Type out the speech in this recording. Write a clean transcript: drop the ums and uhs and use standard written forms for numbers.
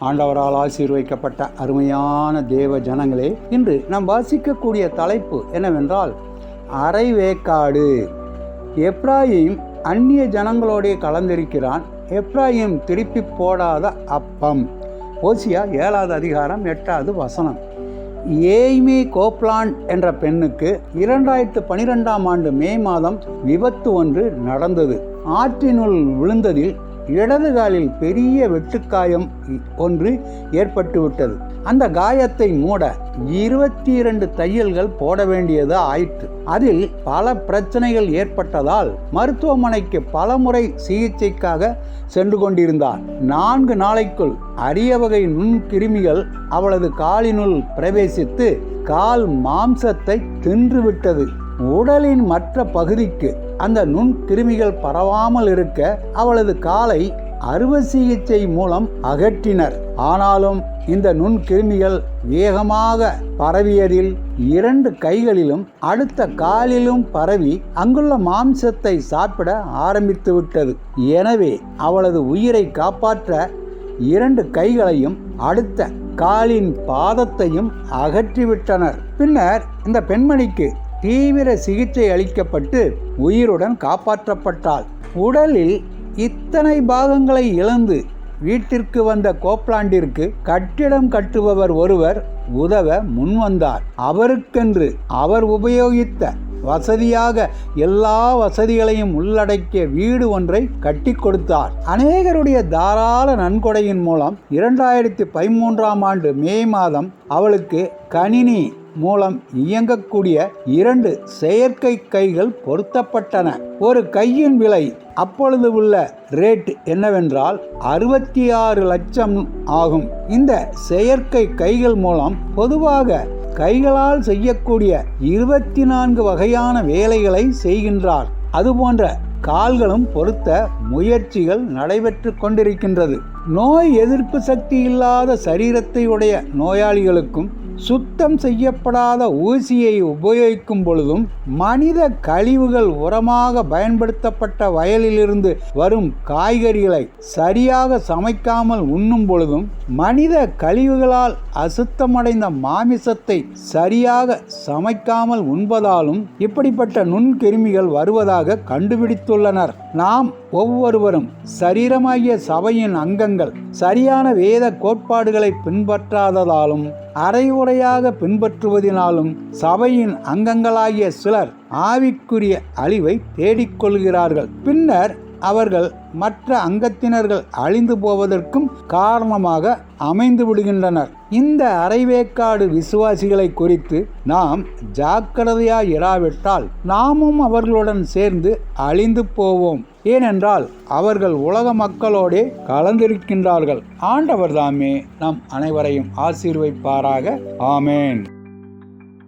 ஆண்டவரால் ஆசீர்வதிக்கப்பட்ட அருமையான தேவ ஜனங்களே, இன்று நாம் வாசிக்கக்கூடிய தலைப்பு என்னவென்றால் அரைவேக்காடு. எப்ராயிம் அந்நிய ஜனங்களோடே கலந்திருக்கிறான். எப்ராயிம் திருப்பி போடாத அப்பம். ஓசியா 7வது அதிகாரம் 8வது வசனம். ஏய்மி கோப்லாண்ட் என்ற பெண்ணுக்கு 2012ஆம் ஆண்டு மே மாதம் விபத்து ஒன்று நடந்தது. ஆற்றினுள் விழுந்ததில் இடது காலில் பெரிய வெட்டுக்காயம் ஒன்று ஏற்பட்டுவிட்டது. அந்த காயத்தை மூட 22 தையல்கள் போட வேண்டியது ஆயிற்று. அதில் பல பிரச்சனைகள் ஏற்பட்டதால் மருத்துவமனைக்கு பலமுறை சிகிச்சைக்காக சென்று கொண்டிருந்தார். 4 நாளைக்குள் அரிய வகை நுண்கிருமிகள் அவளது காலினுள் பிரவேசித்து கால் மாம்சத்தை தின்றுவிட்டது. உடலின் மற்ற பகுதிக்கு அந்த நுண்கிருமிகள் பரவாமல் இருக்க அவளது காலை அறுவை சிகிச்சை மூலம் அகற்றினர். ஆனாலும் இந்த நுண்கிருமிகள் வேகமாக பரவியதில் 2 கைகளிலும் அடுத்த காலிலும் பரவி அங்குள்ள மாம்சத்தை சாப்பிட ஆரம்பித்து விட்டது. எனவே அவளது உயிரை காப்பாற்ற 2 கைகளையும் அடுத்த காலின் பாதத்தையும் அகற்றிவிட்டனர். பின்னர் இந்த பெண்மணிக்கு தீவிர சிகிச்சை அளிக்கப்பட்டு உயிருடன் காப்பாற்றப்பட்டாள். உடலில் இத்தனை பாகங்களை இழந்து வீட்டிற்கு வந்த கோப்லாண்டிற்கு கட்டிடம் கட்டுபவர் ஒருவர் உதவ முன்வந்தார். அவருக்கென்று அவர் உபயோகித்த வசதியாக எல்லா வசதிகளையும் உள்ளடக்கிய வீடு ஒன்றை கட்டி கொடுத்தார். அநேகருடைய தாராள நன்கொடையின் மூலம் 2013ஆம் ஆண்டு மே மாதம் அவளுக்கு கணினி மூலம் இயங்கக்கூடிய 2 செயற்கை கைகள் பொருத்தப்பட்டன. ஒரு கையின் விலை அப்பொழுது உள்ள ரேட் என்னவென்றால் 66 லட்சம் ஆகும். இந்த செயற்கை கைகள் மூலம் பொதுவாக கைகளால் செய்யக்கூடிய 24 வகையான வேலைகளை செய்கின்றார். அதுபோன்ற கால்களும் பொருத்த முயற்சிகள் நடைபெற்று கொண்டிருக்கின்றது. நோய் எதிர்ப்பு சக்தி இல்லாத சரீரத்தை உடைய நோயாளிகளுக்கும் சுத்தம் செய்யப்படாத ஊசியை உபயோகிக்கும் பொழுதும் மனித கழிவுகள் உரமாக பயன்படுத்தப்பட்ட வயலிலிருந்து வரும் காய்கறிகளை சரியாக சமைக்காமல் உண்ணும் பொழுதும் மனித கழிவுகளால் அசுத்தமடைந்த மாமிசத்தை சரியாக சமைக்காமல் உண்பதாலும் இப்படிப்பட்ட நுண்கிருமிகள் வருவதாக கண்டுபிடித்துள்ளனர். நாம் ஒவ்வொருவரும் சரீரமாகிய சபையின் அங்கங்கள் சரியான வேத கோட்பாடுகளை பின்பற்றாததாலும் அரைகுறையாக பின்பற்றுவதினாலும் சபையின் அங்கங்களாகிய சிலர் ஆவிக்குரிய அழிவை தேடிக்கொள்கிறார்கள். பின்னர் அவர்கள் மற்ற அங்கத்தினர்கள் அழிந்து போவதற்கும் காரணமாக அமைந்து விடுகின்றனர். இந்த அரைவேக்காடு விசுவாசிகளை குறித்து நாம் ஜாக்கிரதையாய் இராவிட்டால் நாமும் அவர்களுடன் சேர்ந்து அழிந்து போவோம். ஏனென்றால் அவர்கள் உலக மக்களோடே கலந்திருக்கின்றார்கள். ஆண்டவர் தாமே நம் அனைவரையும் ஆசீர்வதிப்பாராக. ஆமேன்.